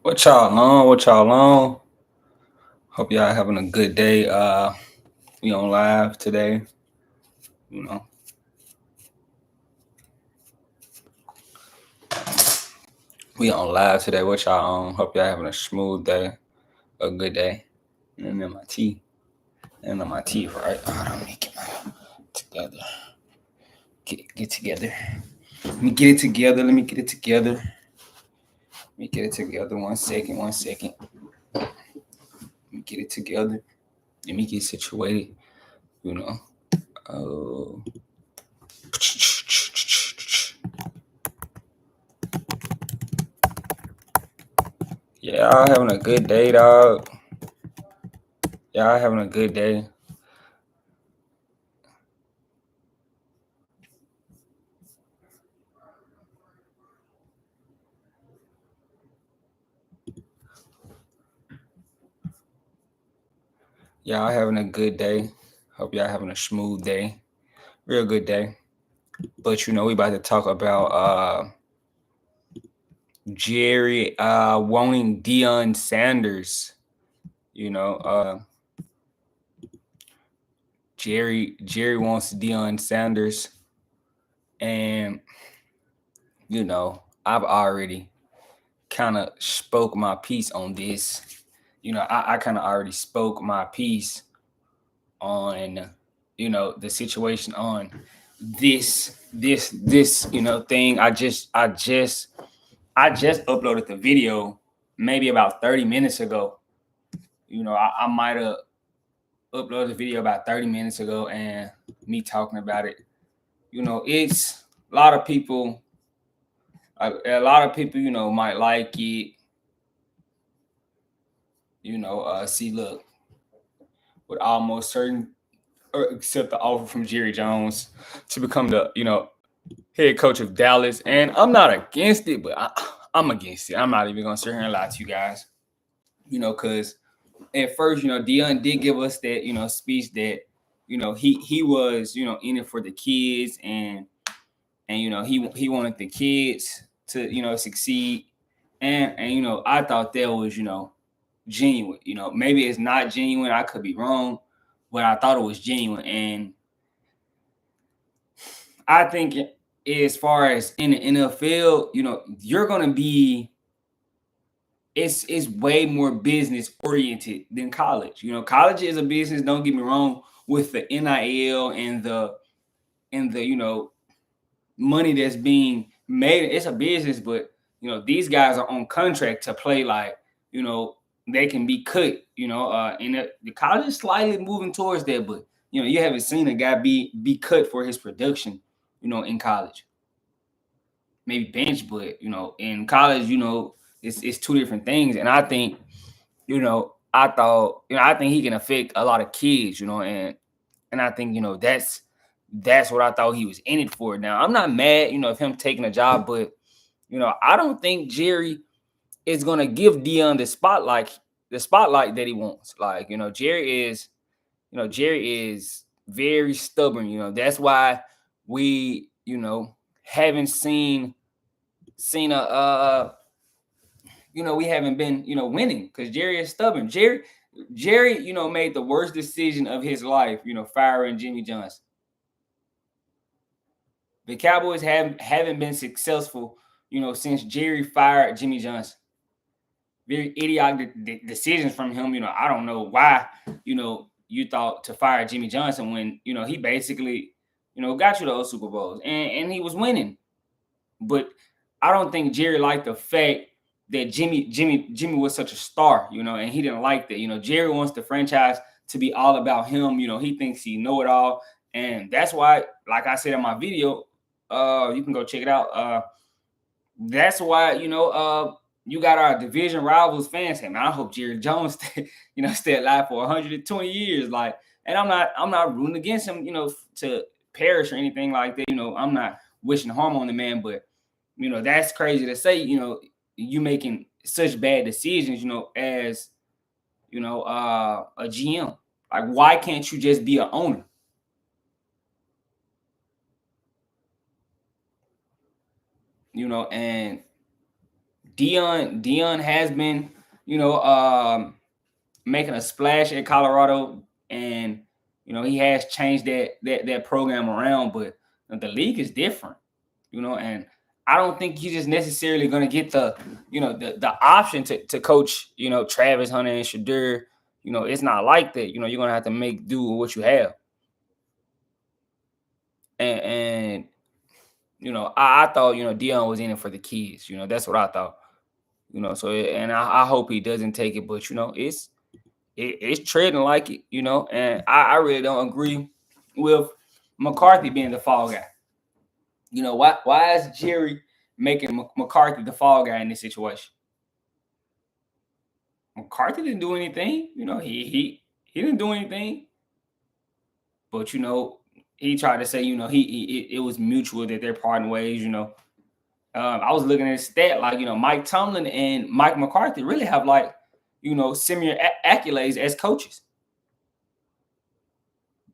What y'all on? What y'all on? Hope y'all having a good day. We on live today. You know, we on live today. What y'all on? Hope y'all having a smooth day, a good day. And then my tea, and then my teeth, right? Hold on, let me get my together. Get together. Let me get it together. Let me get it together. Let me get it together. 1 second. 1 second. Let me get it together. Let me get situated. You know. Oh. Yeah, y'all having a good day, dog. Y'all having a good day. Y'all having a good day. Hope y'all having a smooth day. Real good day. But we about to talk about Jerry wanting Deion Sanders. Jerry wants Deion Sanders. And I've already kind of spoke my piece on this. I kind of already spoke my piece on the situation on this thing. I just uploaded the video maybe about 30 minutes ago. I might have uploaded the video about 30 minutes ago, and me talking about it, it's a lot of people might like it. See, look, with almost certain or accept the offer from Jerry Jones to become the head coach of Dallas. And I'm not against it, but I'm against it. I'm not even gonna sit here and lie to you guys. Because at first, Deion did give us that speech that he was in it for the kids, and he wanted the kids to succeed, and I thought that was genuine. Maybe it's not genuine. I could be wrong, but I thought it was genuine. And I think as far as in the NFL, you're going to be, it's way more business oriented than college. College is a business, don't get me wrong, with the NIL and the money that's being made. It's a business, but these guys are on contract to play like, they can be cut, and the college is slightly moving towards that, but you haven't seen a guy be cut for his production, in college. Maybe bench, but in college, it's two different things. And I think, I think he can affect a lot of kids, and I think, that's what I thought he was in it for. Now, I'm not mad, of him taking a job, but I don't think Jerry is gonna give Deion the spotlight that he wants. Like, Jerry is very stubborn. That's why we, haven't seen a we haven't been, winning, because Jerry is stubborn. Jerry, made the worst decision of his life, firing Jimmy Johnson. The Cowboys haven't been successful, since Jerry fired Jimmy Johnson. Very idiotic decisions from him. I don't know why, you thought to fire Jimmy Johnson when, he basically, got you those Super Bowls, and he was winning. But I don't think Jerry liked the fact that Jimmy was such a star, and he didn't like that. Jerry wants the franchise to be all about him. He thinks he know it all. And that's why, like I said in my video, you can go check it out. That's why, you got our division rivals fans saying, man, I hope Jerry Jones stay alive for 120 years. Like, and I'm not rooting against him, to perish or anything like that. I'm not wishing harm on the man, but that's crazy to say, you making such bad decisions, as a GM. Like, why can't you just be an owner? and DEION has been, making a splash at Colorado, and he has changed that program around, but the league is different, and I don't think he's just necessarily going to get the option to coach, Travis Hunter and Shakur. It's not like that. You're going to have to make do with what you have. And I thought, DEION was in it for the kids. That's what I thought. So and I hope he doesn't take it, but it's treading like it, and I really don't agree with McCarthy being the fall guy. Why is Jerry making McCarthy the fall guy in this situation? McCarthy didn't do anything. He didn't do anything. But he tried to say, it was mutual that they're parting ways. I was looking at his stat, like, Mike Tomlin and Mike McCarthy really have similar accolades as coaches.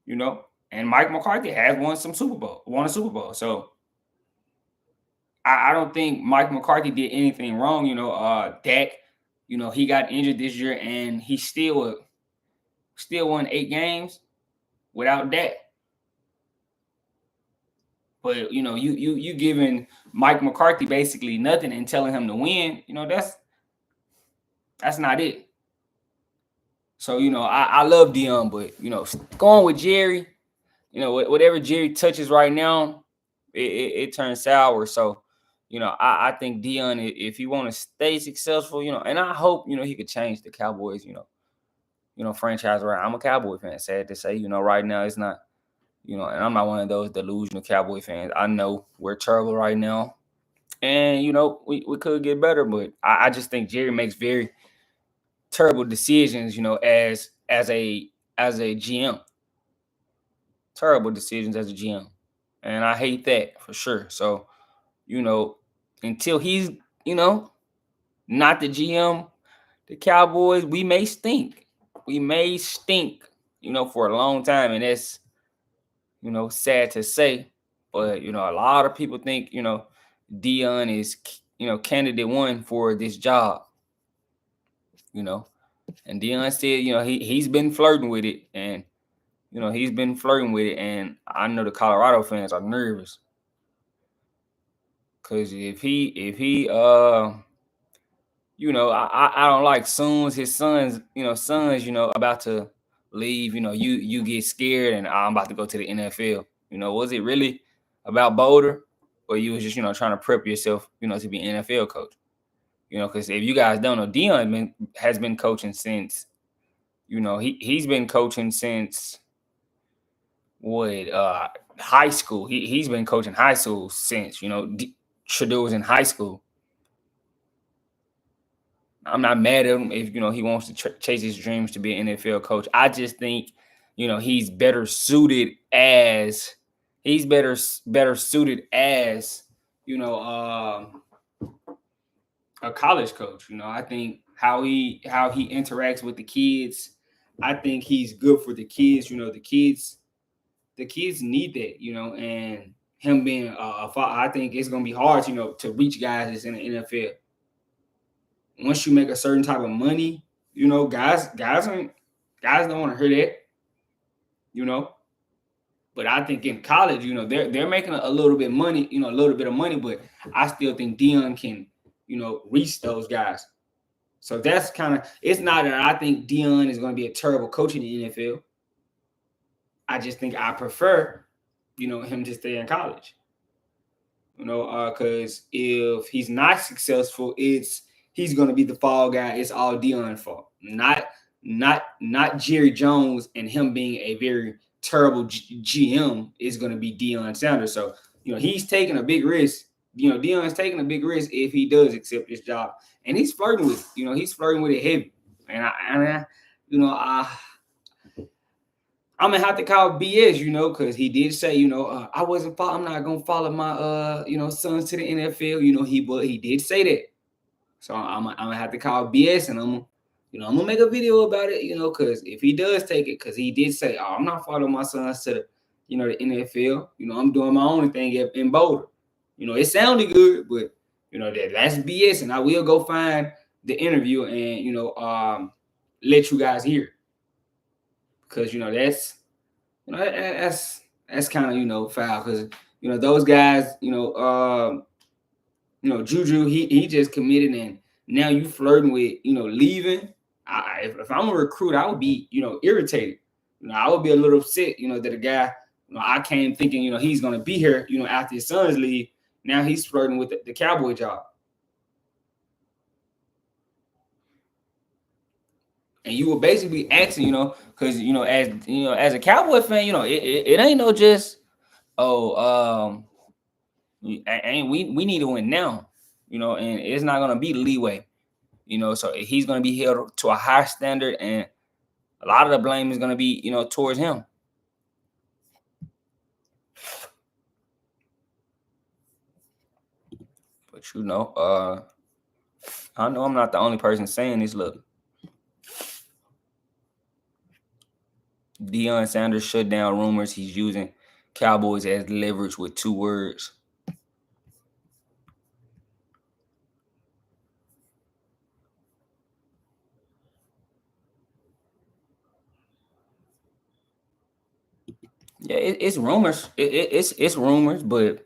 And Mike McCarthy has won a Super Bowl. So I don't think Mike McCarthy did anything wrong. Dak, he got injured this year, and he still won 8 games without Dak. But you giving Mike McCarthy basically nothing and telling him to win. That's not it. So I love DEION, but going with Jerry, whatever Jerry touches right now, it turns sour. So I think DEION, if he want to stay successful, and I hope he could change the Cowboys, franchise around. I'm a Cowboy fan. Sad to say, right now it's not. And I'm not one of those delusional Cowboy fans. I know we're terrible right now. And, we could get better. But I just think Jerry makes very terrible decisions, as a GM. Terrible decisions as a GM. And I hate that for sure. So, until he's, not the GM, the Cowboys, we may stink. We may stink, for a long time. And that's, sad to say, but a lot of people think DEION is candidate 1 for this job. And DEION said he's been flirting with it, and and I know the Colorado fans are nervous because if he I don't like his sons about to leave, you get scared and I'm about to go to the NFL. Was it really about Boulder, or you was just trying to prep yourself to be an NFL coach? Because if you guys don't know, DEION has been coaching since he's been coaching since high school. He's been coaching high school since Shakur was in high school. I'm not mad at him if he wants to chase his dreams to be an NFL coach. I just think he's better suited as a college coach. I think how he interacts with the kids, I think he's good for the kids. The kids need that. And him being a father, I think it's gonna be hard to reach guys that's in the NFL. Once you make a certain type of money, guys don't want to hear that, But I think in college, they're making a little bit of money, but I still think DEION can, reach those guys. So that's it's not that I think DEION is going to be a terrible coach in the NFL. I just think I prefer, him to stay in college. Because if he's not successful, he's going to be the fall guy. It's all DEION's fault, not Jerry Jones and him being a very terrible GM is going to be Deion Sanders. So he's taking a big risk. Deion's taking a big risk if he does accept this job, and he's flirting with it. He's flirting with it heavy, and I'm gonna have to call BS, because he did say, I'm not gonna follow my sons to the NFL. He did say that. So I'm gonna have to call BS, and I'm gonna make a video about it, because if he does take it, because he did say, I'm not following my sons to the NFL. I'm doing my own thing in Boulder. it sounded good, but that's BS. And I will go find the interview and let you guys hear, because that's kind of foul, because those guys, Juju, he just committed, and now you flirting with leaving. If I'm a recruit, I would be irritated. I would be a little upset, that a guy, I came thinking he's gonna be here after his son's leave. Now he's flirting with the Cowboy job. And you were basically asking, because as a Cowboy fan, it ain't no just and we need to win now, and it's not gonna be leeway, so he's gonna be held to a high standard, and a lot of the blame is gonna be towards him. But I know I'm not the only person saying this. Look, Deion Sanders shut down rumors he's using Cowboys as leverage with 2 words. Yeah, it's rumors. It's rumors, but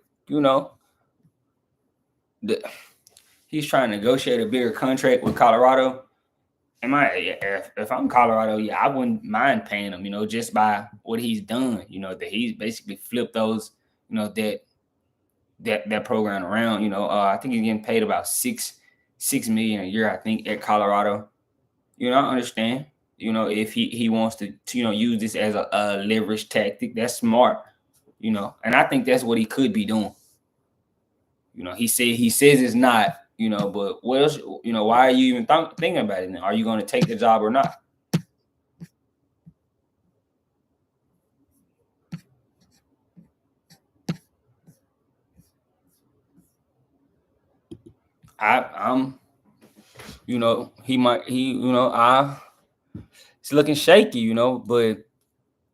he's trying to negotiate a bigger contract with Colorado. If I'm Colorado, yeah, I wouldn't mind paying him, just by what he's done, that he's basically flipped those, that program around. I think he's getting paid about $6 million a year, I think, at Colorado. I understand, if he wants to use this as a leverage tactic, that's smart, and I think that's what he could be doing. He says it's not, but what else? Why are you even thinking about it now? Are you going to take the job or not? I'm it's looking shaky, but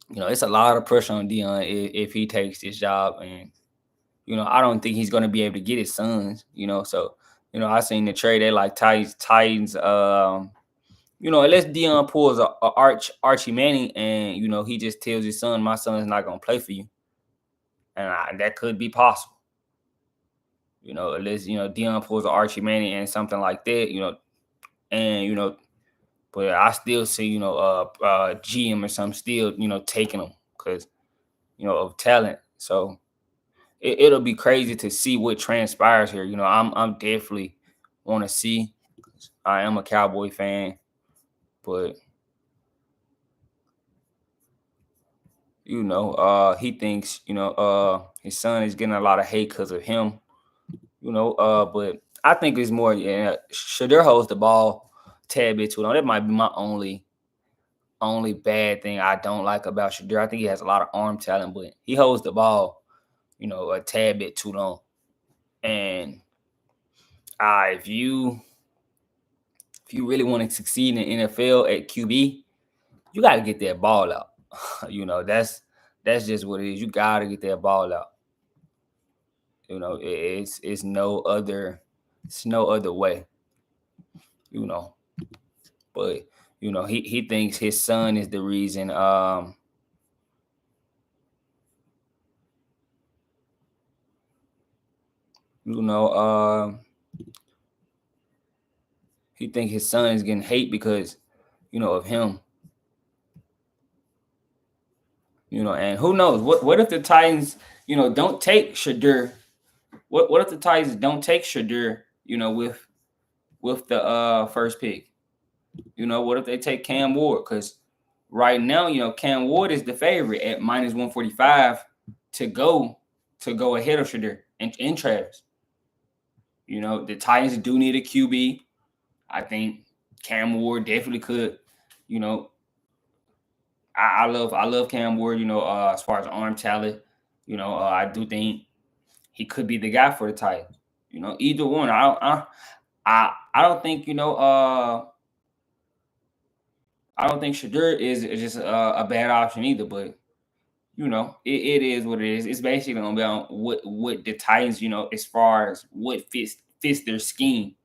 it's a lot of pressure on Deion if he takes this job, and I don't think he's going to be able to get his sons, so I seen the trade they like Titans, unless Deion pulls a Archie Manning, and he just tells his son, my son is not going to play for you, and that could be possible. Unless Deion pulls an Archie Manning and something like that, and but I still see GM or something still taking them because of talent. So it'll be crazy to see what transpires here. I'm definitely want to see. I am a Cowboy fan, but he thinks his son is getting a lot of hate because of him. But I think it's more, Shakur holds the ball tad bit too long. That might be my only bad thing I don't like about Shakur. I think he has a lot of arm talent, but he holds the ball, a tad bit too long. And if you really want to succeed in the NFL at QB, you got to get that ball out. That's just what it is. You got to get that ball out. It's no other way. But he thinks his son is the reason. He thinks his son is getting hate because of him. And who knows what if the Titans don't take Shakur? What if the Titans don't take Shakur? With the first pick. What if they take Cam Ward? Because right now, Cam Ward is the favorite at -145 to go ahead of Shakur and Travis. The Titans do need a QB. I think Cam Ward definitely could. I love Cam Ward. As far as arm talent, I do think he could be the guy for the Titans. Either one. I don't think I don't think Shakur is just a bad option either. But you know, it is what it is. It's basically gonna be on what the Titans, you know, as far as what fits their scheme,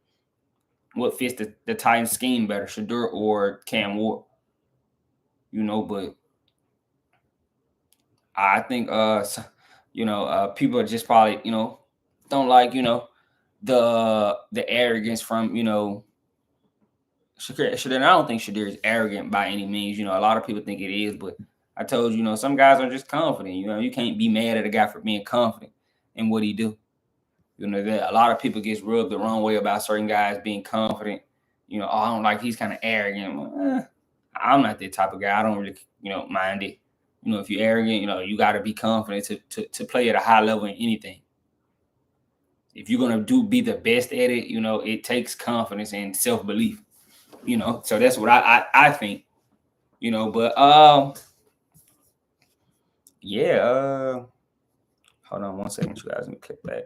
what fits the Titans scheme better, Shadur or Cam Ward, you know. But I think you know, people are just probably, you know, don't like, you know, the arrogance from, you know, Shadur. I don't think Shadur is arrogant by any means. You know, a lot of people think it is, but I told you, you know, some guys are just confident. You know, you can't be mad at a guy for being confident in what he do. You know, that a lot of people gets rubbed the wrong way about certain guys being confident. You know, oh, I don't like, he's kind of arrogant. Well, I'm not that type of guy. I don't really, you know, mind it. You know, if you're arrogant, you know, you got to be confident to play at a high level in anything. If you're gonna be the best at it, you know, it takes confidence and self belief. You know, so that's what I think. You know, but yeah, hold on one second, you guys. Let me click back.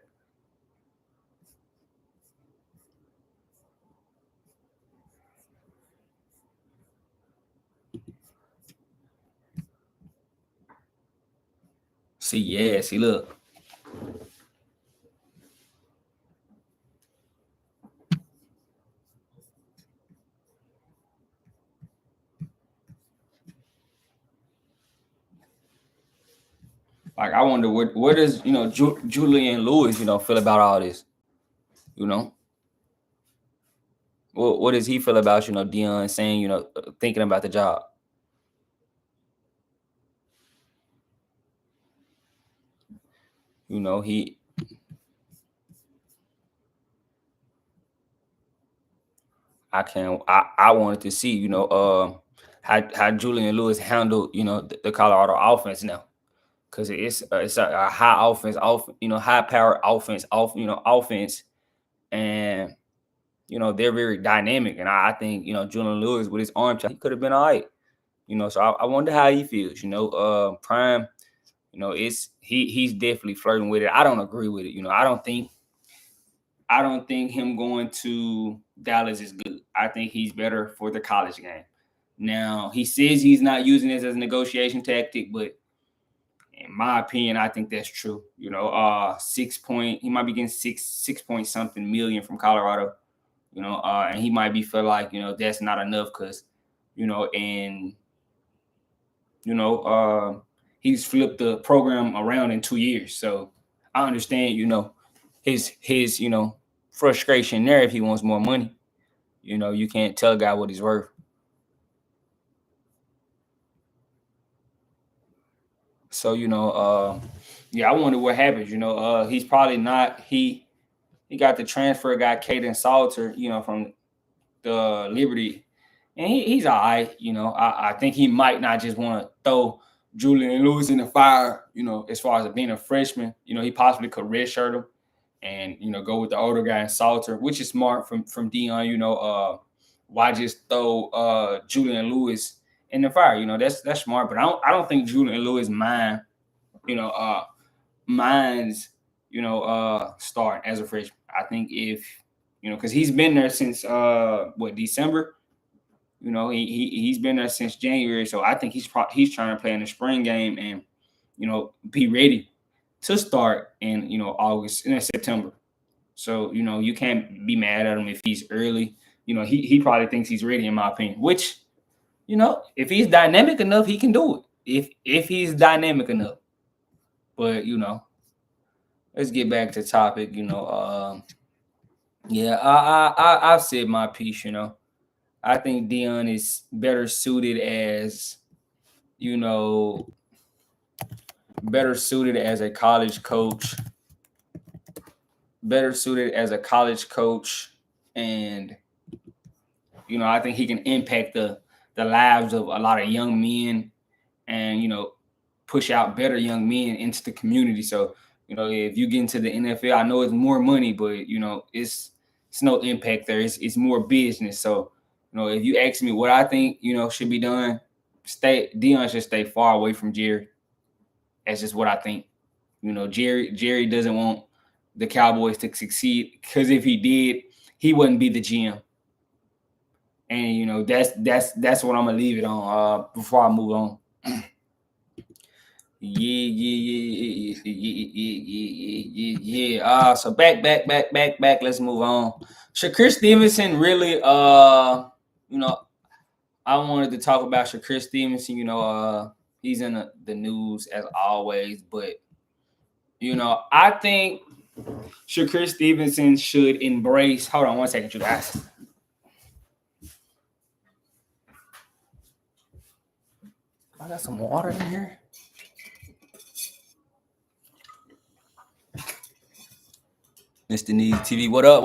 See, yeah, see, look. Like, I wonder what does, you know, Julian Lewis, you know, feel about all this? You know, what does he feel about, you know, DEION saying, you know, thinking about the job? You know, I wanted to see, you know, how Julian Lewis handled, you know, the Colorado offense now, because it's a high offense, you know, high power offense, you know, offense, and you know, they're very dynamic, and I think, you know, Julian Lewis with his arm talent, he could have been all right, you know. So I wonder how he feels, you know. Prime, you know, he's definitely flirting with it. I don't agree with it, you know. I don't think him going to Dallas is good. I think he's better for the college game. Now, he says he's not using this as a negotiation tactic, but in my opinion, I think that's true. You know, 6 point, he might be getting six point something million from Colorado. You know, and he might be feel like, you know, that's not enough because, you know, and you know, he's flipped the program around in 2 years. So I understand, you know, his you know, frustration there if he wants more money. You know, you can't tell a guy what he's worth. So, you know, yeah, I wonder what happens. You know, he's probably not he got the transfer guy Caden Salter, you know, from the Liberty, and he's all right. You know, I think he might not just want to throw Julian Lewis in the fire. You know, as far as being a freshman, you know, he possibly could redshirt him and, you know, go with the older guy in Salter, which is smart from DEION. You know, why just throw Julian Lewis in the fire? You know, that's smart. But I don't think Julian Lewis you know, minds, you know, start as a freshman. I think if, you know, because he's been there since what, December. You know, he's been there since January, so I think he's trying to play in the spring game and, you know, be ready to start in, you know, August and September. So, you know, you can't be mad at him if he's early. You know, he probably thinks he's ready, in my opinion. Which, you know, if he's dynamic enough, he can do it. If he's dynamic enough. But, you know, let's get back to topic. You know, yeah, I've said my piece. You know, I think DEION is better suited as, you know, better suited as a college coach, better suited as a college coach, and, you know, I think he can impact the lives of a lot of young men, and, you know, push out better young men into the community. So, you know, if you get into the NFL, I know it's more money, but, you know, it's no impact there. It's more business. So, you know, if you ask me what I think, you know, should be done, DEION should stay far away from Jerry. That's just what I think. You know, Jerry doesn't want the Cowboys to succeed, because if he did, he wouldn't be the GM. And, you know, that's what I'm gonna leave it on before I move on. Yeah. So back. Let's move on. Shakur Stevenson really, I wanted to talk about Shakur Stevenson. He's in the news as always, but I think Shakur Stevenson should embrace. Hold on 1 second, you guys. I got some water in here. Mr. Needy TV, what up?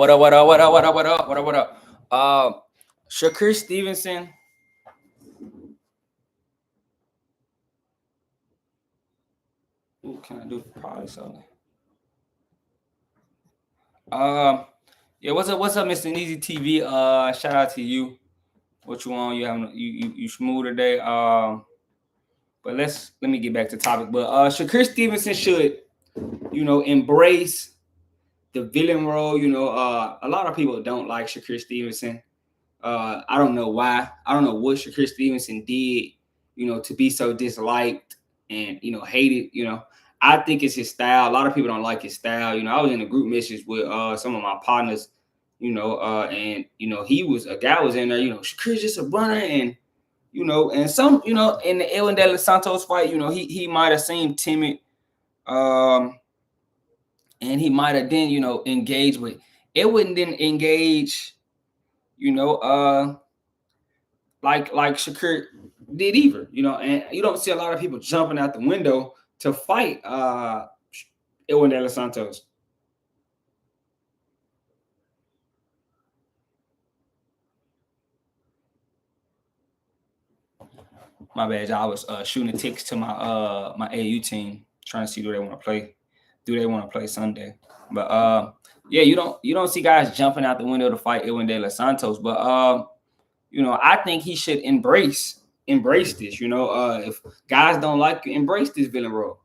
Shakur Stevenson. What can I do? Probably something. Yeah, what's up, Mr. Needy TV? Shout out to you. What you on? You having you smooth today? But let me get back to topic. But Shakur Stevenson should, embrace the villain role. A lot of people don't like Shakur Stevenson. I don't know why. I don't know what Shakur Stevenson did, to be so disliked and hated. I think it's his style. A lot of people don't like his style. I was in a group message with some of my partners, and a guy was in there. Shakur's just a runner, and and some, in the Edwin De Los Santos fight, he might have seemed timid, and he might have then, engaged with Edwin. Didn't engage, like Shakur did either, and you don't see a lot of people jumping out the window to fight Edwin De Los Santos. My bad, I was shooting ticks to my my AU team, trying to see do they want to play. Do they want to play Sunday? But yeah, you don't see guys jumping out the window to fight Edwin De Los Santos. But I think he should embrace this. If guys don't like you, embrace this villain role.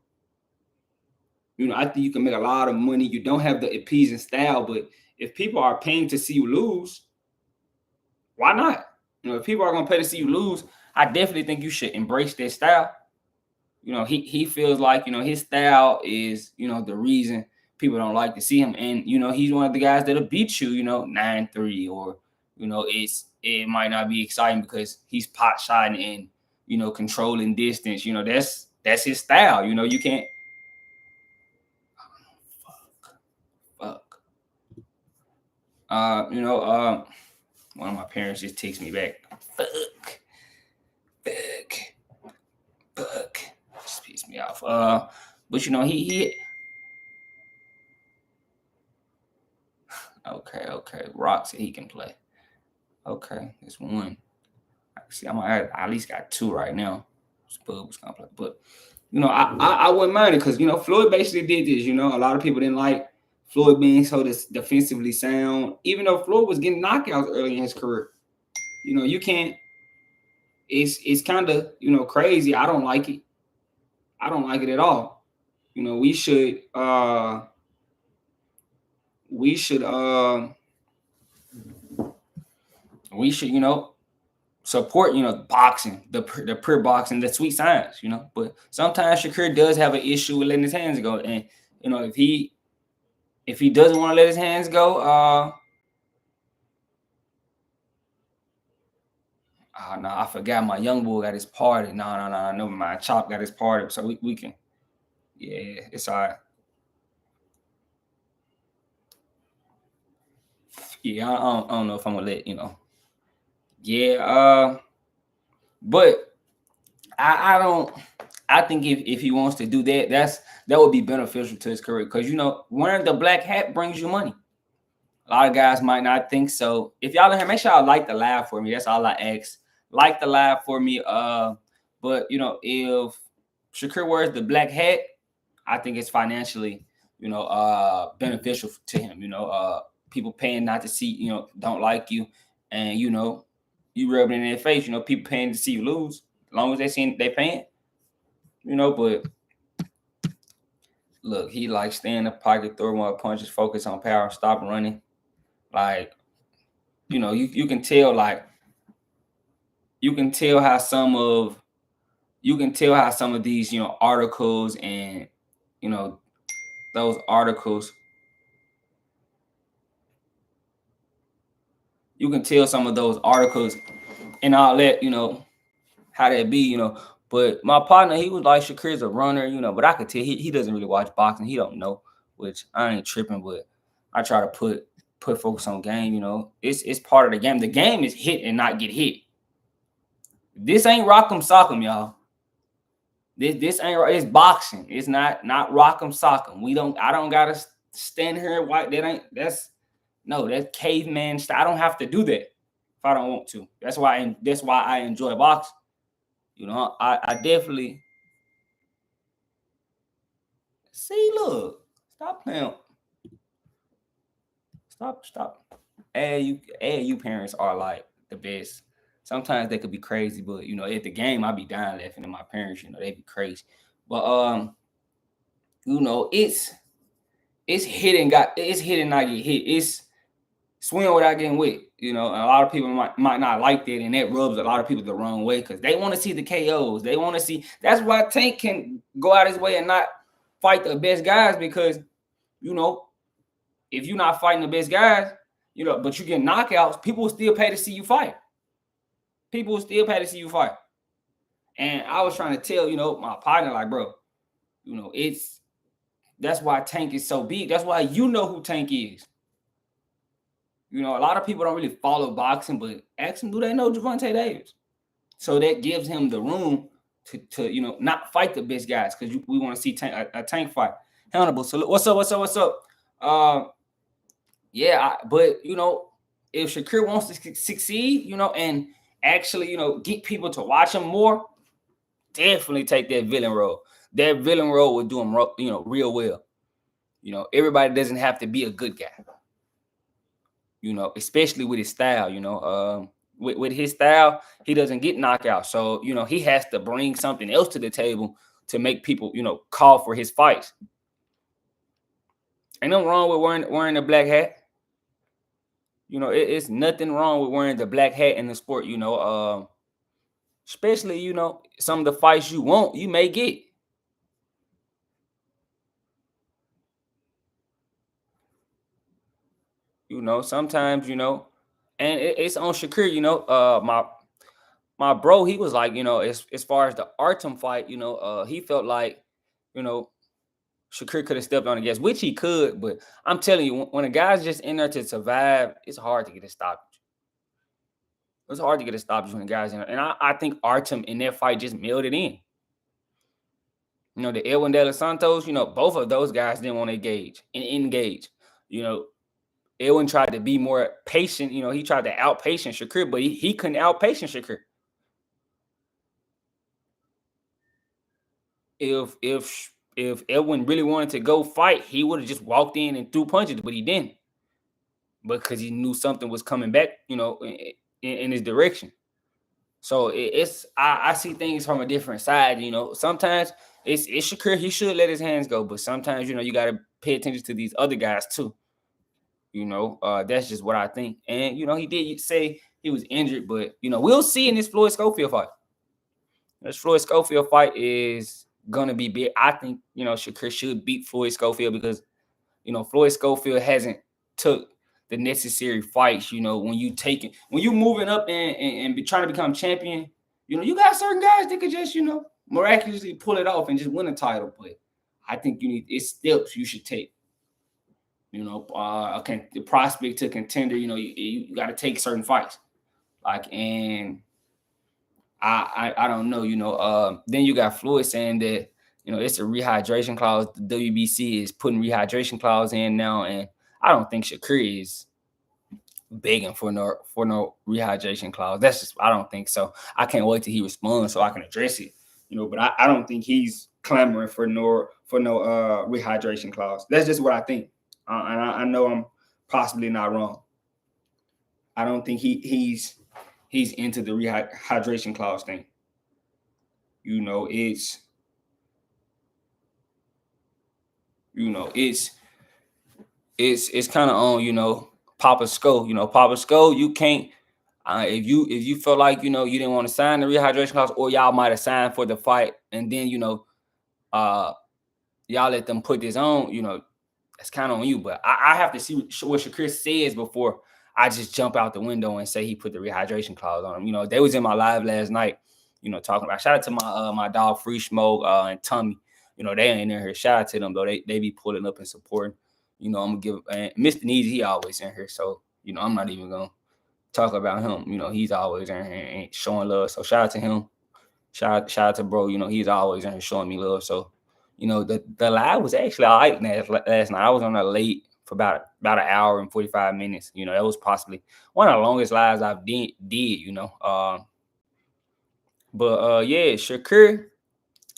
I think you can make a lot of money. You don't have the appeasing style, but if people are paying to see you lose, why not? If people are gonna pay to see you lose, I definitely think you should embrace that style. He feels like, his style is, the reason people don't like to see him. And, he's one of the guys that'll beat you, 9-3, or, it might not be exciting because he's pot shotting and, controlling distance. That's his style. You can't. Fuck. One of my parents just takes me back. Fuck. Just pissed me off. But he okay. Rock said he can play. Okay, it's one. See, I at least got two right now. Spud was gonna play, but I wouldn't mind it because Floyd basically did this. A lot of people didn't like Floyd being so defensively sound, even though Floyd was getting knockouts early in his career. You can't. It's kind of crazy. I don't like it. I don't like it at all. We should support boxing, the pure boxing, the sweet science. But sometimes Shakur does have an issue with letting his hands go, and if he doesn't want to let his hands go, no, I forgot my young boy got his party. No, never mind. Chop got his party, so we can. Yeah, it's all right. Yeah, I don't know if I'm gonna let Yeah, but I don't. I think if he wants to do that, that would be beneficial to his career because wearing the black hat brings you money. A lot of guys might not think so. If y'all in here, make sure y'all like the live for me. That's all I ask. Like the live for me. But if Shakur wears the black hat, I think it's financially, beneficial to him. People paying not to see, don't like you, and you rubbing it in their face. People paying to see you lose. As long as they paying. But look, he like stay in the pocket, throw more punches, focus on power, stop running. Like, you can tell how some of you can tell how some of these, articles and, those articles, you can tell some of those articles and all that, how that be, But my partner, he was like, Shakur's a runner, but I could tell he doesn't really watch boxing. He don't know, which I ain't tripping, but I try to put focus on game, It's part of the game. The game is hit and not get hit. This ain't rock'em sock'em, y'all. This ain't right. It's boxing. It's not rock'em sock'em. I don't gotta stand here and white. That's caveman style. I don't have to do that if I don't want to. That's why I enjoy boxing. I definitely see. Look, stop playing. Stop. AAU parents are like the best. Sometimes they could be crazy, but at the game, I be dying laughing at my parents. They be crazy. But it's hit and not get hit. It's swing without getting wet. And a lot of people might not like that, and that rubs a lot of people the wrong way because they want to see the KOs. They want to see. That's why Tank can go out his way and not fight the best guys because, if you're not fighting the best guys, but you get knockouts, people will still pay to see you fight. People will still pay to see you fight. And I was trying to tell, my partner, like, bro, that's why Tank is so big. That's why who Tank is. A lot of people don't really follow boxing, but ask them, do they know Gervonta Davis? So that gives him the room to not fight the best guys because we want to see a Tank fight. Hannibal, so what's up? But if Shakur wants to succeed, and actually, get people to watch him more, definitely take that villain role. That villain role would do him, real well. Everybody doesn't have to be a good guy. Especially with his style. With his style, he doesn't get knocked out. So he has to bring something else to the table to make people, call for his fights. Ain't nothing wrong with wearing a black hat. It's nothing wrong with wearing the black hat in the sport. Especially some of the fights you may get. Sometimes and it's on Shakur. My bro, he was like, as far as the Artem fight, he felt like, Shakur could have stepped on the gas, which he could, but I'm telling you, when a guy's just in there to survive, it's hard to get a stoppage. It's hard to get a stoppage when the guy's in there. And I think Artem in that fight just mailed it in. The Edwin De Los Santos, both of those guys didn't want to engage. Edwin tried to be more patient. He tried to outpatient Shakur, but he couldn't outpatient Shakur. If Edwin really wanted to go fight, he would have just walked in and threw punches, but he didn't. Because he knew something was coming back, in his direction. So I see things from a different side. Sometimes it's Shakur. He should let his hands go, but sometimes you got to pay attention to these other guys too. That's just what I think. And he did say he was injured, but we'll see in this Floyd Schofield fight. This Floyd Schofield fight is gonna be big. I think Shakur should beat Floyd Schofield because Floyd Schofield hasn't took the necessary fights. When you moving up and be trying to become champion, you got certain guys that could just miraculously pull it off and just win a title. But I think it's steps you should take. The prospect to contender. You got to take certain fights. And I don't know. Then you got Floyd saying that it's a rehydration clause. The WBC is putting rehydration clause in now, and I don't think Shakur is begging for no rehydration clause. That's just I don't think so. I can't wait till he responds so I can address it. But I don't think he's clamoring for no rehydration clause. That's just what I think. And I know I'm possibly not wrong. I don't think he's into the rehydration clause thing. It's kind of on, Papa Sko. Papa Sko, you can't. If you felt like, you didn't want to sign the rehydration clause, or y'all might have signed for the fight, and then, y'all let them put this on, that's kind of on you. But I have to see what Shakur says before I just jump out the window and say he put the rehydration clause on him. They was in my live last night, talking about. Shout out to my dog Free Smoke and Tommy. They ain't in here. Shout out to them though. They be pulling up and supporting. I'm gonna give Mr. Neezy, he always in here. So, I'm not even gonna talk about him. He's always in here and showing love. So shout out to him. Shout out to bro. He's always in here showing me love. So, the live was actually all right last night. I was on a late for about an hour and 45 minutes. That was possibly one of the longest lives I've did. But yeah, Shakur,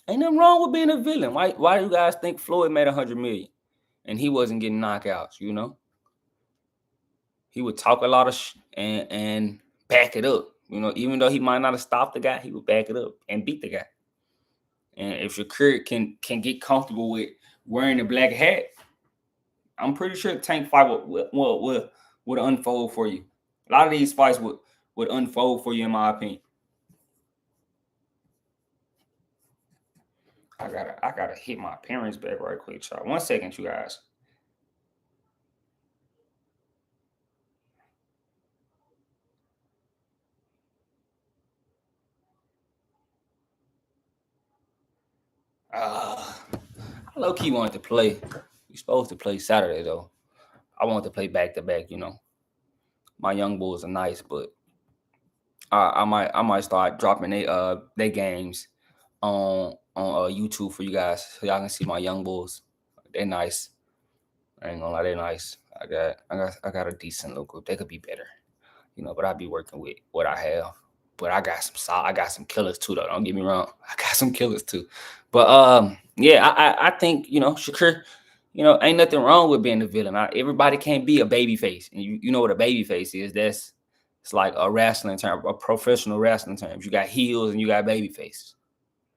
ain't nothing wrong with being a villain. Why do you guys think Floyd made $100 million and he wasn't getting knockouts? He would talk a lot of and back it up. Even though he might not have stopped the guy, he would back it up and beat the guy. And if Shakur can get comfortable with wearing the black hat, I'm pretty sure the Tank fight would unfold for you. A lot of these fights would unfold for you, in my opinion. I gotta hit my parents back right quick, y'all. 1 second, you guys. I low-key wanted to play. We supposed to play Saturday though. I wanted to play back-to-back. My young bulls are nice, but I might start dropping they games on YouTube for you guys, so y'all can see my young bulls. They're nice. I ain't gonna lie, they're nice. I got a decent little group. They could be better, but I'll be working with what I have. But I got some killers too, though. Don't get me wrong. I got some killers too. But yeah, I think Shakur, ain't nothing wrong with being a villain. Everybody can't be a baby face, and you know what a baby face is. It's like a wrestling term, a professional wrestling term. You got heels and you got baby faces.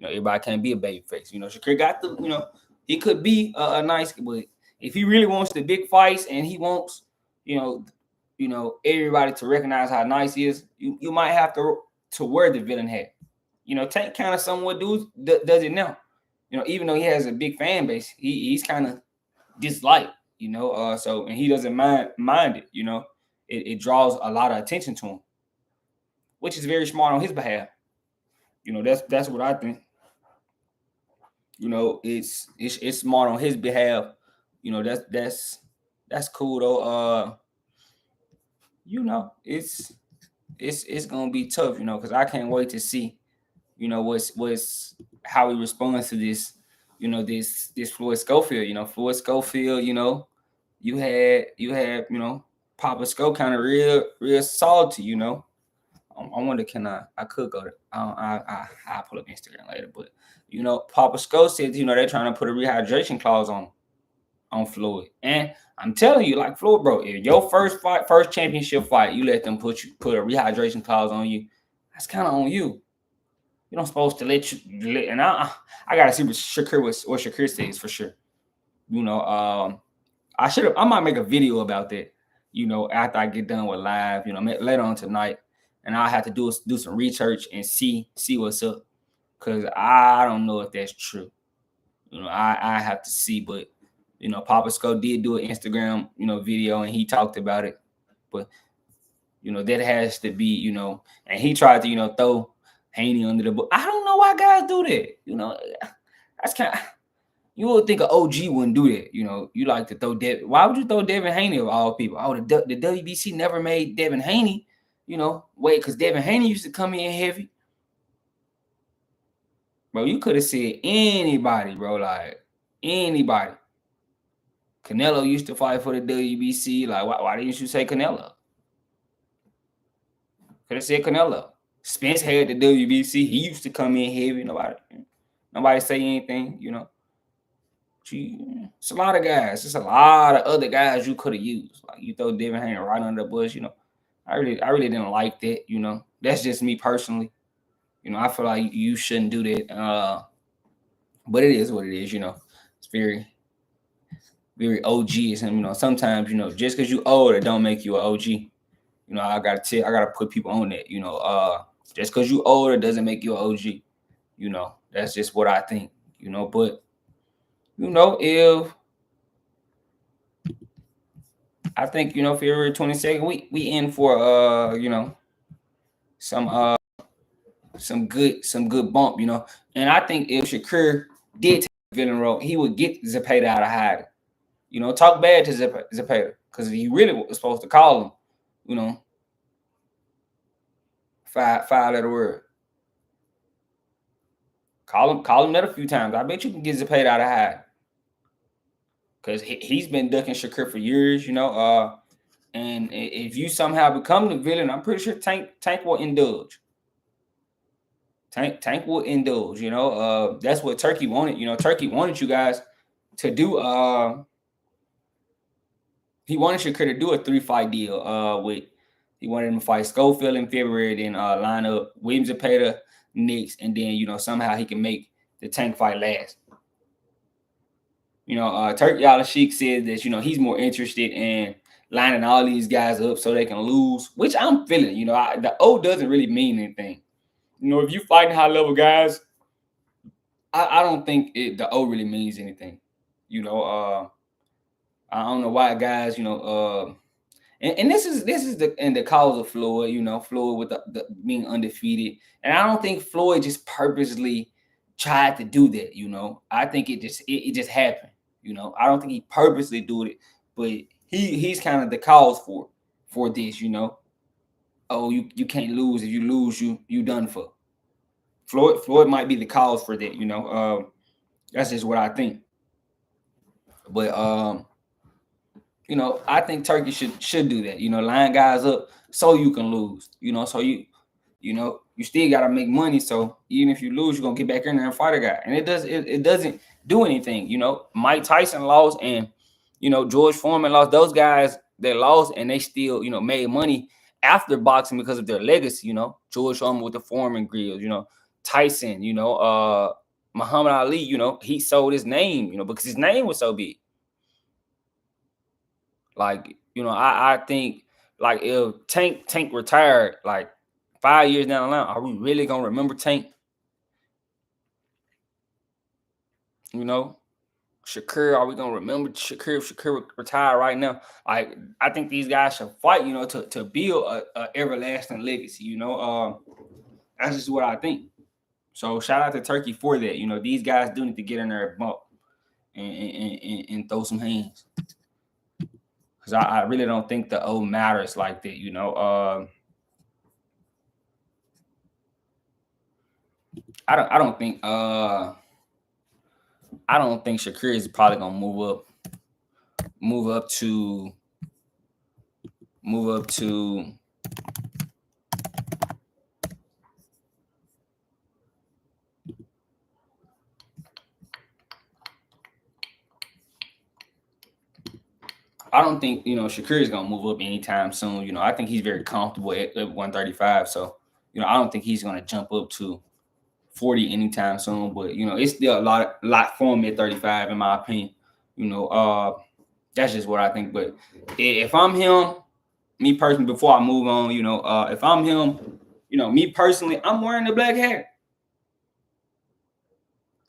Everybody can't be a baby face. Shakur got the, he could be a nice, but if he really wants the big fights and he wants, everybody to recognize how nice he is, you might have to wear the villain hat. Tank kind of somewhat does it now. Even though he has a big fan base, he's kind of disliked. So, and he doesn't mind it. It draws a lot of attention to him, which is very smart on his behalf. That's what I think. It's smart on his behalf. That's cool though. It's gonna be tough, because I can't wait to see, what's how he responds to this, this Floyd Schofield. Floyd Schofield, you had Papa Sco kind of real salty, I wonder, I could go to I'll pull up Instagram later, but Papa Sco said, they're trying to put a rehydration clause on Floyd. And I'm telling you, like, Floyd, bro, if your first championship fight, you let them put a rehydration clause on you, that's kind of on you. You're not supposed to and I gotta see what Shakur says for sure. I might make a video about that, after I get done with live, later on tonight. And I'll have to do some research and see what's up. Cause I don't know if that's true. I have to see, but Papa Sco did do an Instagram, video, and he talked about it. But that has to be, and he tried to, throw Haney under the book. I don't know why guys do that. That's kind of, you would think an OG wouldn't do that. You like to throw Devin. Why would you throw Devin Haney of all people? Oh, the WBC never made Devin Haney. Wait, because Devin Haney used to come in heavy. Bro, you could have said anybody, bro, like anybody. Canelo used to fight for the WBC. Like, why didn't you say Canelo? Could have said Canelo. Spence had the WBC. He used to come in heavy. Nobody say anything, It's a lot of guys. It's a lot of other guys you could have used. Like, you throw Devin Haney right under the bush, I really didn't like that, That's just me personally. I feel like you shouldn't do that. But it is what it is, It's very, very OG. And, sometimes, just because you older don't make you an OG. You know, I gotta put people on that. You know, just because you older doesn't make you an OG. You know, that's just what I think. You know, but you know, if I think, you know, February 22nd, we in for you know, some some good bump, you know. And I think if Shakur did take the villain role, he would get Zepeda out of hiding. You know, talk bad to Zepeda because he really was supposed to call him, you know, five letter word. Call him that a few times. I bet you can get Zepeda out of hiding because he's been ducking Shakur for years, you know. And if you somehow become the villain, I'm pretty sure Tank will indulge. Tank will indulge, you know. That's what Turkey wanted. You know, Turkey wanted you guys to do he wanted Shakur to do a 3-fight deal. With he wanted him to fight Schofield in February, then line up Williams and Peta next, and then, you know, somehow he can make the Tank fight last. You know, Turkey Al-Sheikh said that, you know, he's more interested in lining all these guys up so they can lose, which I'm feeling. You know, the O doesn't really mean anything. You know, if you fighting high level guys, I don't think the O really means anything. You know, I don't know why guys, you know, and this is the cause of Floyd, you know, Floyd with the being undefeated. And I don't think Floyd just purposely tried to do that, you know. I think it just happened. You know, I don't think he purposely do it, but he's kind of the cause for this, you know. Oh, you can't lose. If you lose, you done for. Floyd might be the cause for that, you know. That's just what I think. But you know, I think Turkey should do that. You know, line guys up so you can lose. You know, so you know, you still gotta make money. So even if you lose, you're gonna get back in there and fight a guy. And it doesn't do anything. You know, Mike Tyson lost, and you know, George Foreman lost. Those guys, they lost and they still, you know, made money after boxing because of their legacy. You know, George Foreman with the Foreman grills, you know, Tyson, you know, Muhammad Ali, you know, he sold his name, you know, because his name was so big. Like, you know, I think like if Tank retired like 5 years down the line, are we really gonna remember Tank? You know, Shakur, are we gonna remember Shakur if Shakur retired right now? Like, I think these guys should fight, you know, to build a everlasting legacy. You know, that's just what I think. So shout out to Turkey for that. You know, these guys do need to get in there and bump and throw some hands. Because I really don't think the O matters like that, you know. I don't think Shakur is probably gonna move up to move up to I don't think, you know, Shakur is gonna move up anytime soon. You know, I think he's very comfortable at 135. So, you know, I don't think he's gonna jump up to 40 anytime soon. But you know, it's still a lot for him at 35, in my opinion. You know, that's just what I think. But if I'm him, me personally, before I move on, you know, if I'm him, you know, me personally, I'm wearing the black hat.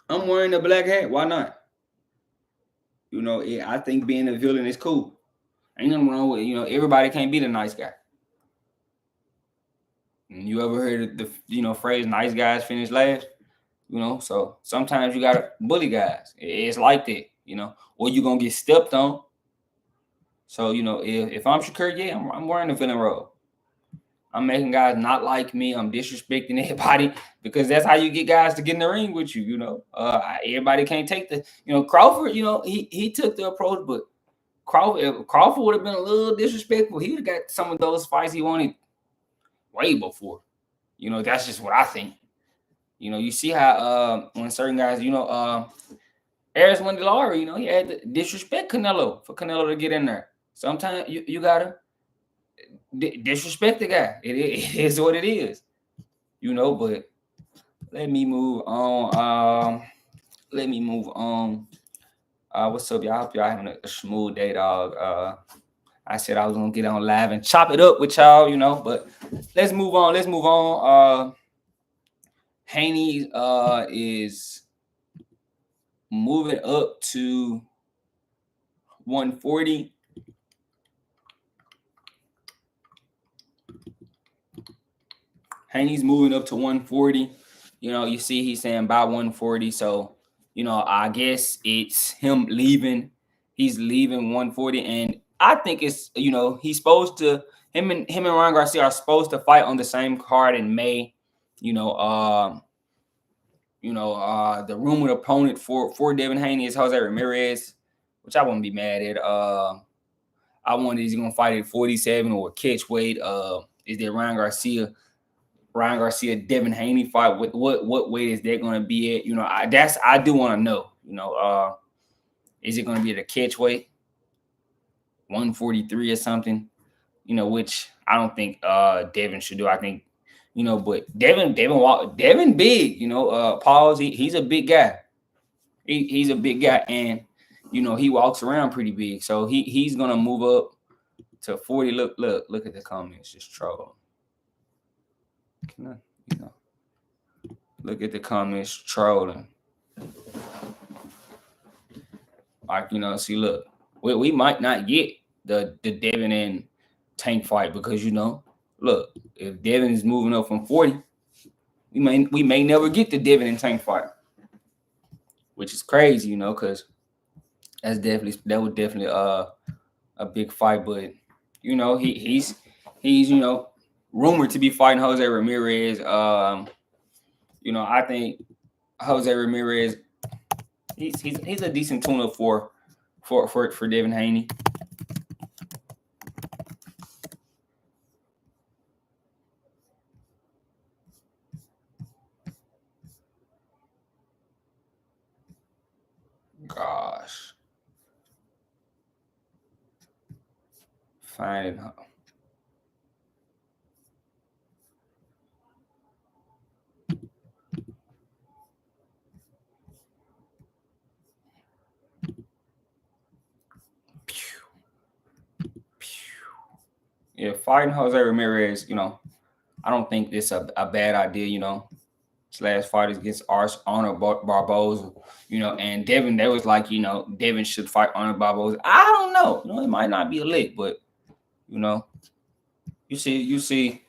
I'm wearing the black hat. Why not? You know, I think being a villain is cool. Ain't nothing wrong with, you know, everybody can't be the nice guy. You ever heard the, you know, phrase "nice guys finish last"? You know, so sometimes you gotta bully guys. It's like that, you know, or you gonna get stepped on. So you know, if I'm Shakur, yeah, I'm wearing the villain role. I'm making guys not like me. I'm disrespecting everybody because that's how you get guys to get in the ring with you. You know, everybody can't take the. You know, Crawford. You know, he took the approach, but Crawford would have been a little disrespectful. He would have got some of those fights he wanted way before. You know, that's just what I think. You know, you see how when certain guys, you know, Aris Wendellari, you know, he had to disrespect Canelo for Canelo to get in there. Sometimes you gotta disrespect the guy. It is what it is, you know. But let me move on. Let me move on. What's up, y'all? I hope y'all having a smooth day, dog. I said I was gonna get on live and chop it up with y'all, you know. But let's move on. Let's move on. Haney is moving up to 140. Haney's moving up to 140. You know, you see he's saying by 140. So, you know, I guess it's him leaving. He's leaving 140. And I think it's, you know, he's supposed to, him and Ryan Garcia are supposed to fight on the same card in May. You know, the rumored opponent for Devin Haney is Jose Ramirez, which I wouldn't be mad at. I wonder, is he gonna fight at 47 or catch weight? Is there Ryan Garcia, Devin Haney fight? What weight is that going to be at? You know, I do want to know. You know, is it going to be at a catch weight, 143 or something? You know, which I don't think Devin should do. I think, you know, but Devin big. You know, Pauls, he's a big guy. He's a big guy, and you know he walks around pretty big. So he's gonna move up to 40. Look at the comments, just trolling. You know, look at the comments, trolling. Like, you know, see, look, we might not get the Devin and Tank fight because, you know, look, if Devin is moving up from 40, we may never get the Devin and Tank fight, which is crazy, you know, because that was definitely a big fight. But you know, he's you know, rumored to be fighting Jose Ramirez. You know, I think Jose Ramirez, he's a decent tune-up for Devin Haney. Gosh, find it. Yeah, fighting Jose Ramirez, you know, I don't think this a bad idea, you know. His last fight is against Arnold Barboza, you know, and Devin, that was like, you know, Devin should fight Arnold Barboza. I don't know. You know, it might not be a lick, but, you know, you see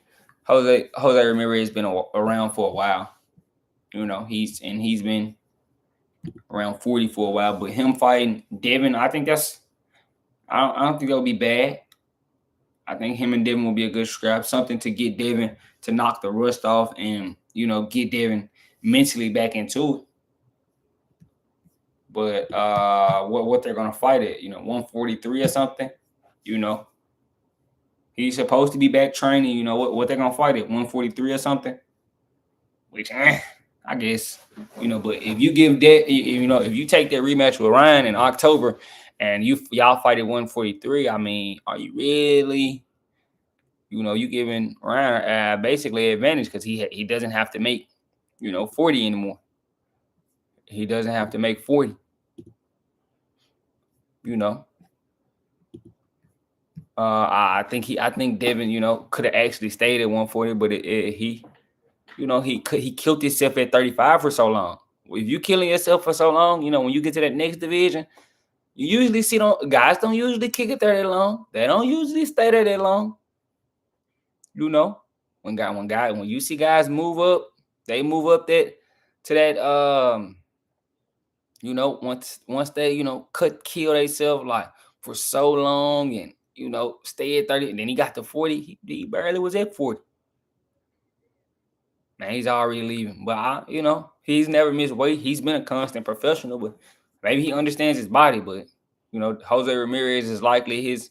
Jose Ramirez been around for a while. You know, he's been around 40 for a while, but him fighting Devin, I think I don't think that would be bad. I think him and Devin will be a good scrap, something to get Devin to knock the rust off and, you know, get Devin mentally back into it. But what they're gonna fight at, you know, 143 or something, you know. He's supposed to be back training, you know, what they're gonna fight at 143 or something. Which I guess, you know, but if you give that, you know, if you take that rematch with Ryan in October and y'all fight at 143, I mean, are you really, you know, you giving Ryan basically advantage because he doesn't have to make, you know, 40 anymore. He doesn't have to make 40. You know, I think Devin, you know, could have actually stayed at 140, but he, you know, he killed himself at 35 for so long. If you killing yourself for so long, you know, when you get to that next division, you usually see guys don't usually kick it there that long. They don't usually stay there that long. You know, when you see guys move up, they move up to that you know, once they, you know, kill themselves like for so long and, you know, stay at 30 and then he got to 40, he barely was at 40. Man, he's already leaving. But you know, he's never missed weight. He's been a constant professional, but maybe he understands his body. But you know, Jose Ramirez is likely his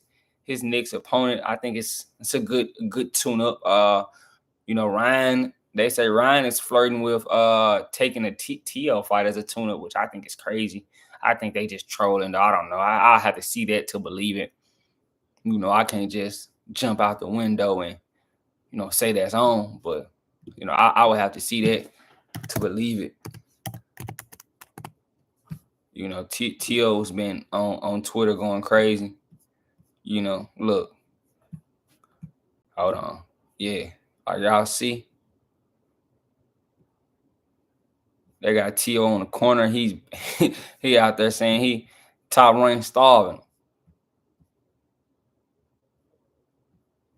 next opponent. I think it's a good tune-up. You know, Ryan, they say Ryan is flirting with taking a TL fight as a tune-up, which I think is crazy. I think they just trolling. I don't know. I have to see that to believe it. You know, I can't just jump out the window and, you know, say that's on, but you know, I would have to see that to believe it. You know, T.O.'s been on Twitter going crazy. You know, look, hold on. Yeah. Like y'all see, they got T.O. on the corner. He's he out there saying he top rank starving.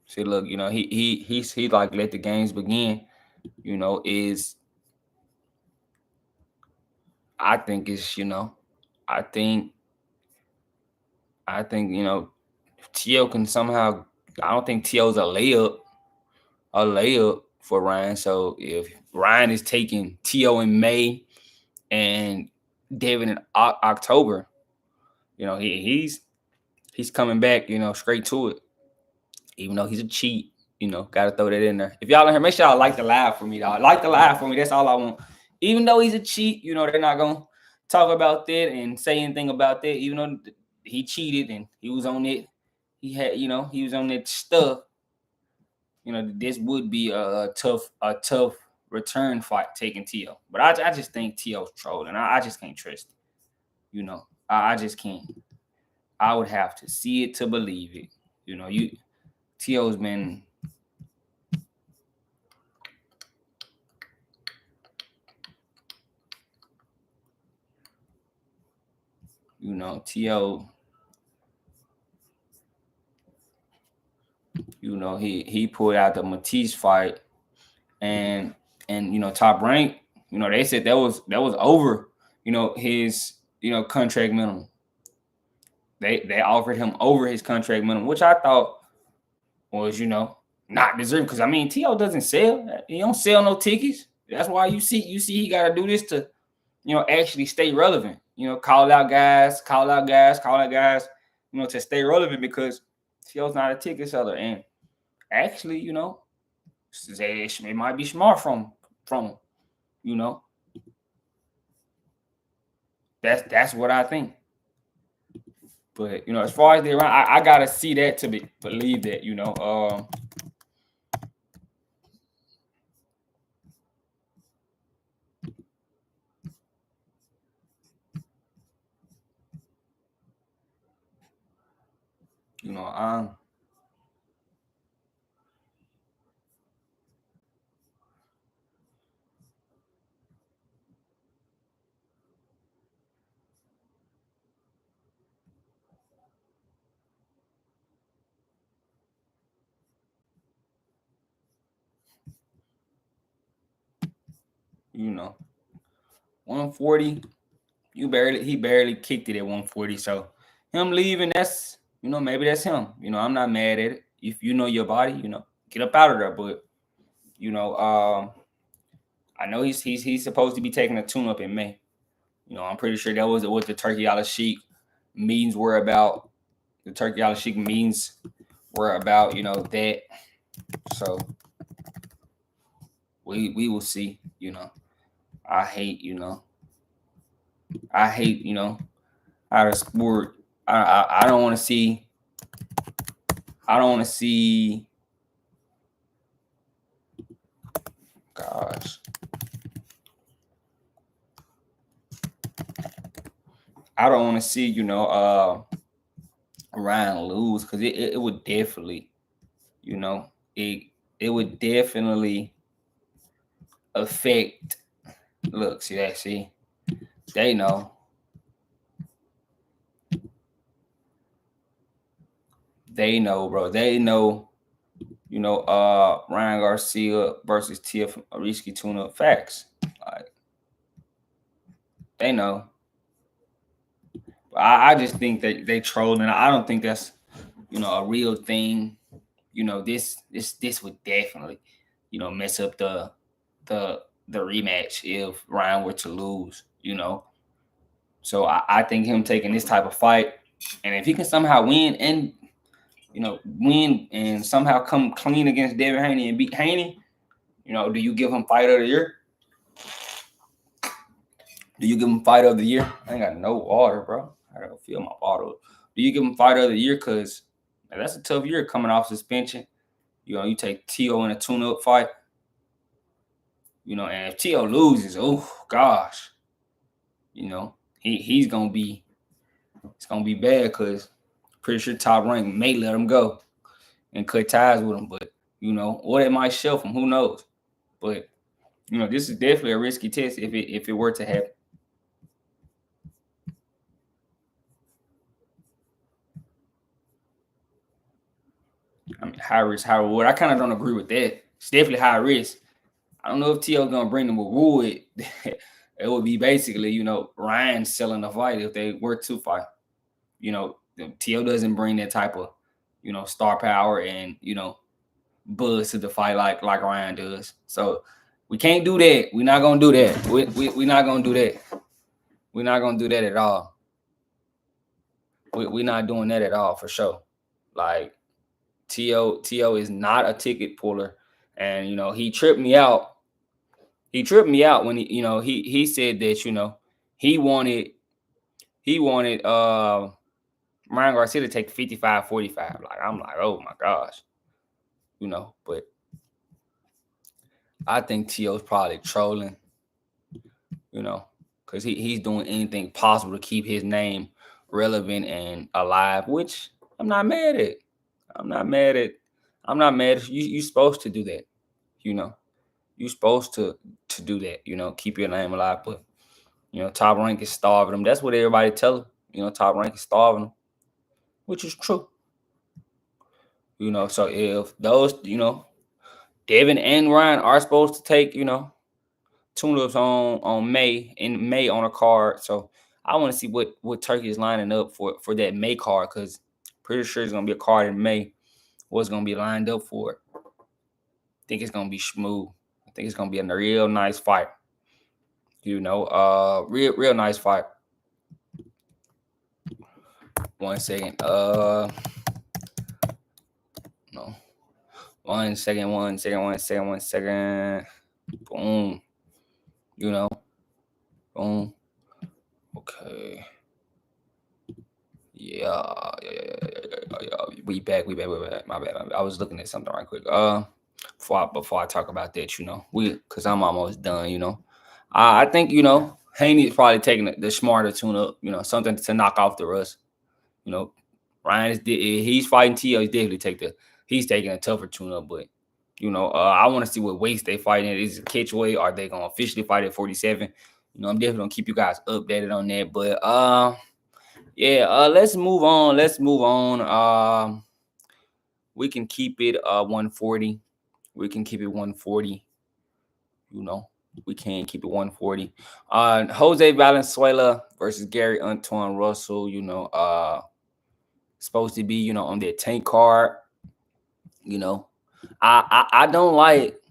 See, look, you know, he like let the games begin. You know, I think it's, you know, I think you know, T.O. can somehow. I don't think T.O.'s a layup for Ryan. So if Ryan is taking T.O. in May and Devin in October, you know, he's coming back, you know, straight to it. Even though he's a cheat, you know, gotta throw that in there. If y'all in here, make sure y'all like the live for me, dog. Like the live for me. That's all I want. Even though he's a cheat, you know, they're not gonna talk about that and say anything about that. Even though he cheated and he was on it, he was on that stuff. You know, this would be a tough return fight taking T.O. But I just think T.O.'s trolling. I just can't trust it. You know, I just can't. I would have to see it to believe it. You know, T.O.'s been, you know, T.O., you know, he pulled out the Matisse fight and you know, Top Rank, you know, they said that was over, you know, his, you know, contract minimum. They offered him over his contract minimum, which I thought was, you know, not deserved. Because I mean, T.O. doesn't sell. He don't sell no tickets. That's why you see he got to do this to, you know, actually stay relevant. You know, call out guys, you know, to stay relevant because T.O.'s not a ticket seller. And actually, you know, it might be smart from him. You know, that's what I think. But you know, as far as the around, I gotta see that to believe that. You know, you know, 140. He barely kicked it at 140. So him leaving, that's, you know, maybe that's him. You know, I'm not mad at it. If you know your body, you know, get up out of there. But you know, I know he's supposed to be taking a tune up in May. You know, I'm pretty sure that was what the Turkey Al Sheik meetings were about. The Turkey Al Sheik meetings were about, you know, that. So we will see. You know, I hate, you know, out of sport. I don't want to see. I don't want to see. Gosh, I don't want to see, you know, Ryan lose because it would definitely, you know, it would definitely affect. Look, see that? See, they know. They know, bro. They know. You know, Ryan Garcia versus TF Ariski tune-up facts. Like, they know. I just think that they trolling. I don't think that's, you know, a real thing. You know, this would definitely, you know, mess up the rematch if Ryan were to lose. You know, so I think him taking this type of fight, and if he can somehow win and, you know, win and somehow come clean against Devin Haney and beat Haney, you know, do you give him fight of the year? Do you give him fight of the year? I ain't got no water, bro. I gotta fill my bottle. Do you give him fight of the year? Because that's a tough year coming off suspension. You know, you take T.O. in a tune-up fight. You know, and if T.O. loses, oh gosh, you know, it's gonna be bad because Pretty sure Top Rank may let him go and cut ties with him, but you know, or it might shelf him. Who knows? But you know, this is definitely a risky test if it were to happen. I mean, high risk, high reward. I kind of don't agree with that. It's definitely high risk. I don't know if T.O. gonna bring them a reward. It would be basically, you know, Ryan selling the fight if they were to fight. You know, T.O. doesn't bring that type of, you know, star power and, you know, buzz to the fight like Ryan does. So we can't do that. We're not gonna do that. We're not gonna do that. We're not gonna do that at all. We're not doing that at all for sure. Like T.O. is not a ticket puller, and you know he tripped me out. He tripped me out when he said that he wanted Ryan Garcia to take 55-45. Like I'm like, oh my gosh, But I think T.O.'s probably trolling, because he's doing anything possible to keep his name relevant and alive, which I'm not mad at. I'm not mad at you. You're supposed to do that, You're supposed to do that, keep your name alive. But Top Rank is starving them. That's what everybody tell them. Top Rank is starving them, which is true. So if those, Devin and Ryan are supposed to take, tune-ups on May on a card. So I want to see what Turkey is lining up for that May card, because pretty sure it's gonna be a card in May. What's gonna be lined up for it? I think it's gonna be smooth. I think it's gonna be a real nice fight. Real nice fight. 1 second. No. 1 second. 1 second. 1 second. 1 second. Boom. Boom. Okay. Yeah. We back. My bad. I was looking at something right quick. Before I talk about that, because I'm almost done. I think Haney is probably taking the smarter tune up. Something to knock off the rust. Ryan he's fighting T.O. He's taking a tougher tune up, but I want to see what weights they fighting at. Is it catch weight? Are they gonna officially fight at 47? I'm definitely gonna keep you guys updated on that. But let's move on. We can keep it 140. We can keep it 140. We can keep it 140. Jose Valenzuela versus Gary Antoine Russell. Supposed to be on their tank card. I don't like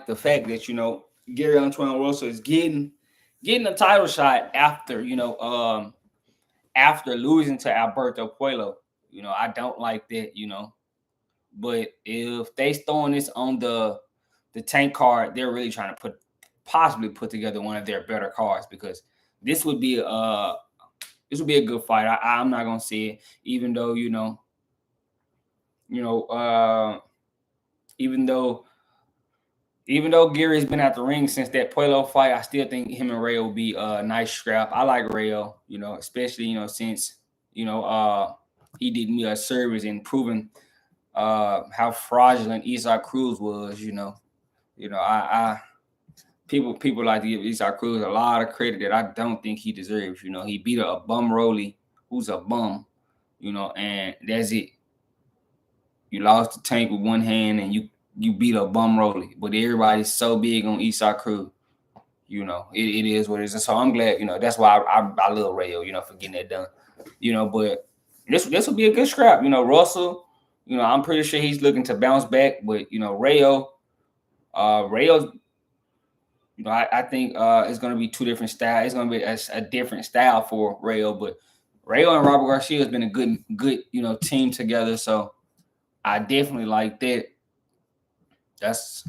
the fact that Gary Antoine Russell is getting a title shot after after losing to Alberto Puello. I don't like that. But if they throwing this on the tank card, they're really trying to possibly put together one of their better cards, because this would be a good fight. I'm not gonna say it, even though even though Gary's been at the ring since that Puello fight, I still think him and Rayo will be a nice scrap. I like Rayo, especially since he did me a service in proving how fraudulent Isaac Cruz was. I people like to give Isaac Cruz a lot of credit that I don't think he deserves. He beat a bum Rolly who's a bum, and that's it. You lost the tank with one hand and you beat a bum Rolly, but everybody's so big on Isaac Cruz. It is what it is. And so I'm glad, that's why I love Rayo, for getting that done. But this will be a good scrap. Russell, I'm pretty sure he's looking to bounce back, but Rayo's I think it's going to be two different styles. It's going to be a different style for Rayo, but Rayo and Robert Garcia has been a good team together. So I definitely like that. That's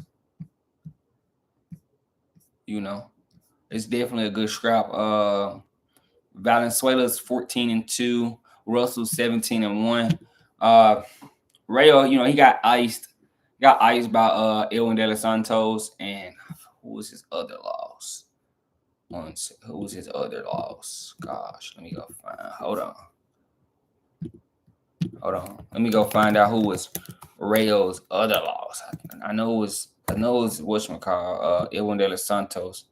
it's definitely a good scrap. Valenzuela's 14-2, Russell 17-1. Rayo, he got iced by Elwin De Los Santos, and who was his other loss? Who was his other loss? Gosh, let me go find. Hold on. Hold on. Let me go find out who was Rayo's other loss. I know it was whatchamacallit, Edwin De Los Santos.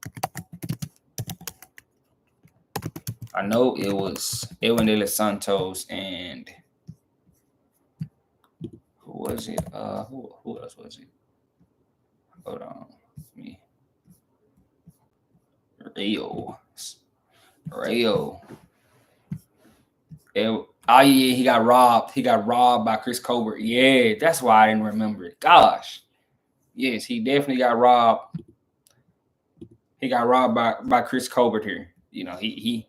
I know it was Edwin De Los Santos and who was it? Who else was it? Hold on. Me. Rayo. Oh yeah, he got robbed. He got robbed by Chris Colbert. Yeah, that's why I didn't remember it. Gosh. Yes, he definitely got robbed. He got robbed by Chris Colbert here. You know, he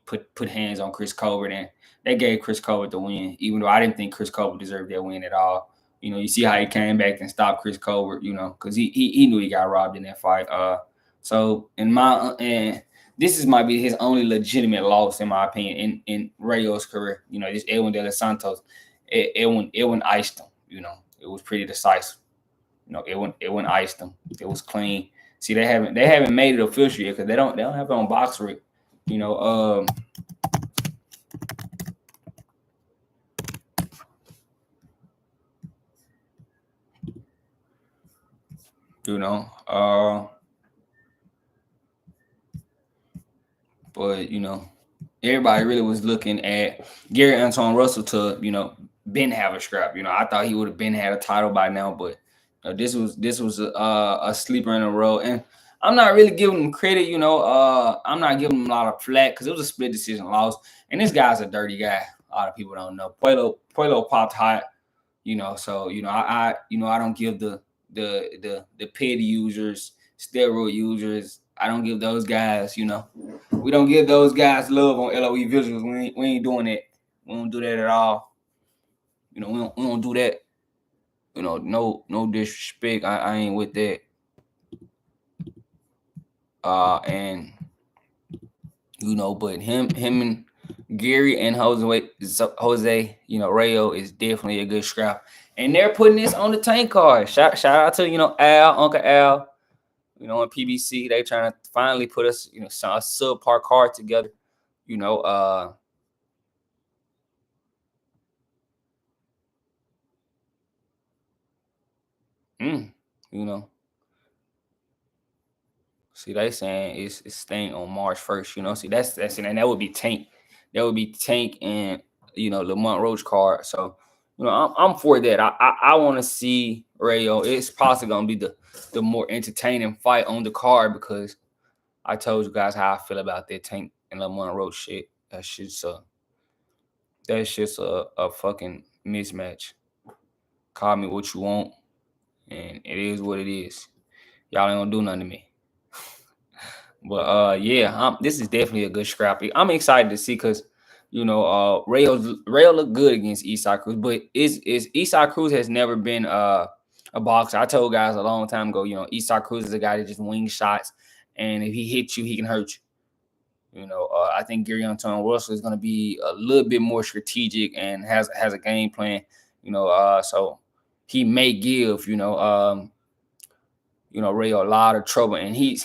put hands on Chris Colbert, and they gave Chris Colbert the win, even though I didn't think Chris Colbert deserved that win at all. You know, you see how he came back and stopped Chris Colbert, you know, because he knew he got robbed in that fight. So and this might be his only legitimate loss, in my opinion, in Rayo's career. You know, this Edwin De Los Santos, Edwin iced him. You know, it was pretty decisive. You know, Edwin iced him. It was clean. See, they haven't made it official yet because they don't have it on BoxRec. You know, but you know, everybody really was looking at Gary Antoine Russell to, you know, been have a scrap. You know, I thought he would have been had a title by now, but this was a sleeper in a row, and I'm not really giving him credit. You know, I'm not giving him a lot of flack because it was a split decision loss, and this guy's a dirty guy. A lot of people don't know. Puello popped hot. You know, so you know, I don't give the petty users, steroid users. I don't give those guys, you know, we don't give those guys love on Loe Visuals. We ain't doing that. We don't do that at all. You know, we don't do that. You know, no disrespect. I ain't with that. And you know, but him and Gary and Jose, you know, Rayo is definitely a good scrap. And they're putting this on the tank card. Shout out to, you know, Uncle Al, you know, in PBC. They trying to finally put us, you know, a subpar card together. You know, you know. See, they saying it's staying on March 1st. You know, see that's it, and that would be Tank. That would be Tank and, you know, Lamont Roach card. So, you know, I'm for that. I want to see Rayo. It's possibly gonna be the more entertaining fight on the card because I told you guys how I feel about that Tank and Lamont Roach shit. That's just a fucking mismatch. Call me what you want, and it is what it is. Y'all ain't gonna do nothing to me. But yeah, this is definitely a good scrappy. I'm excited to see because, you know, Rayo looked good against Eastside Cruz, but is Eastside Cruz has never been a boxer. I told guys a long time ago, you know, Eastside Cruz is a guy that just wings shots, and if he hits you, he can hurt you. You know, I think Gary Antoine Russell is going to be a little bit more strategic and has a game plan. You know, so he may give, you know, Ray a lot of trouble, and he's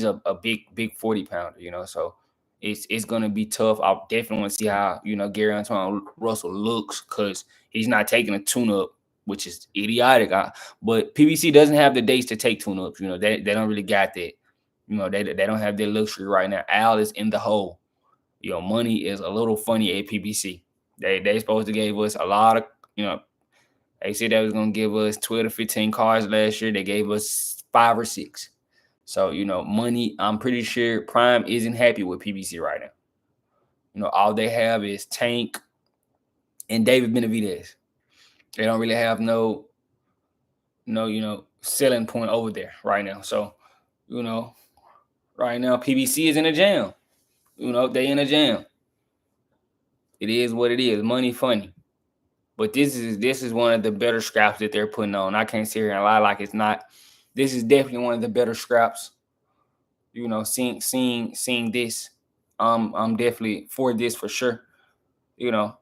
a big 40 pounder, you know, so it's gonna be tough. I definitely want to see how, you know, Gary Antoine Russell looks because he's not taking a tune-up, which is idiotic. But PBC doesn't have the dates to take tune-ups, you know, they don't really got that, you know, they don't have their luxury right now. Al is in the hole, you know, money is a little funny at PBC. They supposed to give us a lot of, you know, they said they was gonna give us 12 to 15 cars last year. They gave us 5 or 6. So, you know, money, I'm pretty sure Prime isn't happy with PBC right now. You know, all they have is Tank and David Benavidez. They don't really have no, you know, selling point over there right now. So, you know, right now PBC is in a jam. You know, they in a jam. It is what it is. Money funny. But this is one of the better scraps that they're putting on. I can't sit here and lie like it's not. This is definitely one of the better scraps. You know, seeing this, I'm definitely for this for sure. You know,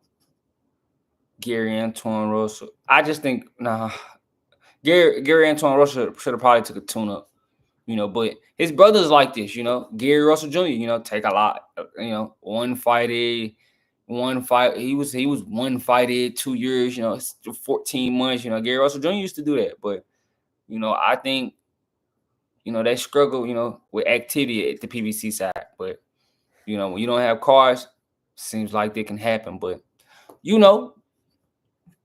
Gary Antoine Russell. I just think Gary Antoine Russell should have probably took a tune up. You know, but his brother's like this. You know, Gary Russell Jr. You know, take a lot. You know, one fight one fight. He was one fighted 2 years, 14 months. Gary Russell Jr. used to do that, but I think they struggle, with activity at the PBC side. But when you don't have cars, seems like they can happen. But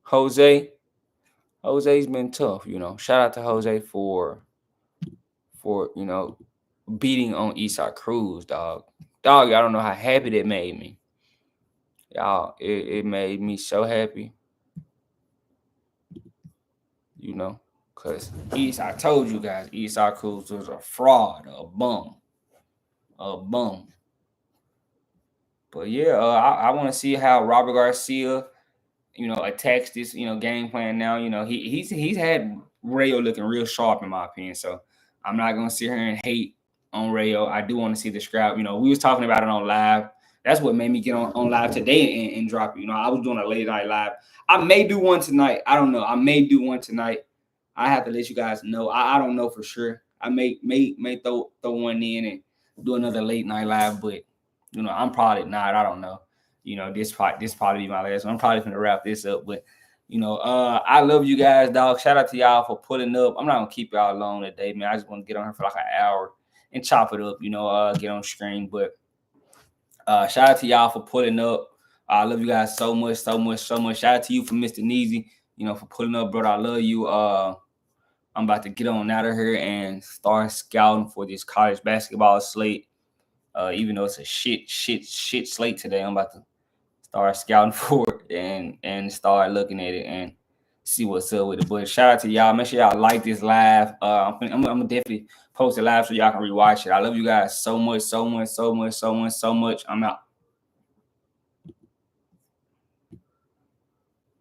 Jose's been tough. Shout out to Jose for beating on Eastside Cruz, dog. Y'all don't know how happy that made me. Y'all, it made me so happy. Because I told you guys, Eastside Cruz was a fraud, a bum. But yeah, I want to see how Robert Garcia, attacks this, game plan now. He's had Rayo looking real sharp in my opinion. So I'm not gonna sit here and hate on Rayo. I do want to see the scrap. We was talking about it on live. That's what made me get on live today and drop it. I was doing a late night live. I may do one tonight. I don't know. I may do one tonight. I have to let you guys know. I don't know for sure. I may throw one in and do another late night live, but I'm probably not. I don't know. This probably be my last one. I'm probably gonna wrap this up, but I love you guys, dog. Shout out to y'all for pulling up. I'm not gonna keep y'all long today, man. I just want to get on here for like an hour and chop it up, get on screen. But shout out to y'all for pulling up. I love you guys so much. Shout out to you for Mr. Neezy, for pulling up, brother. I love you. I'm about to get on out of here and start scouting for this college basketball slate. Even though it's a shit slate today, I'm about to start scouting for it and start looking at it and see what's up with it. But shout out to y'all. Make sure y'all like this live. I'm gonna definitely post it live so y'all can rewatch it. I love you guys so much. I'm out.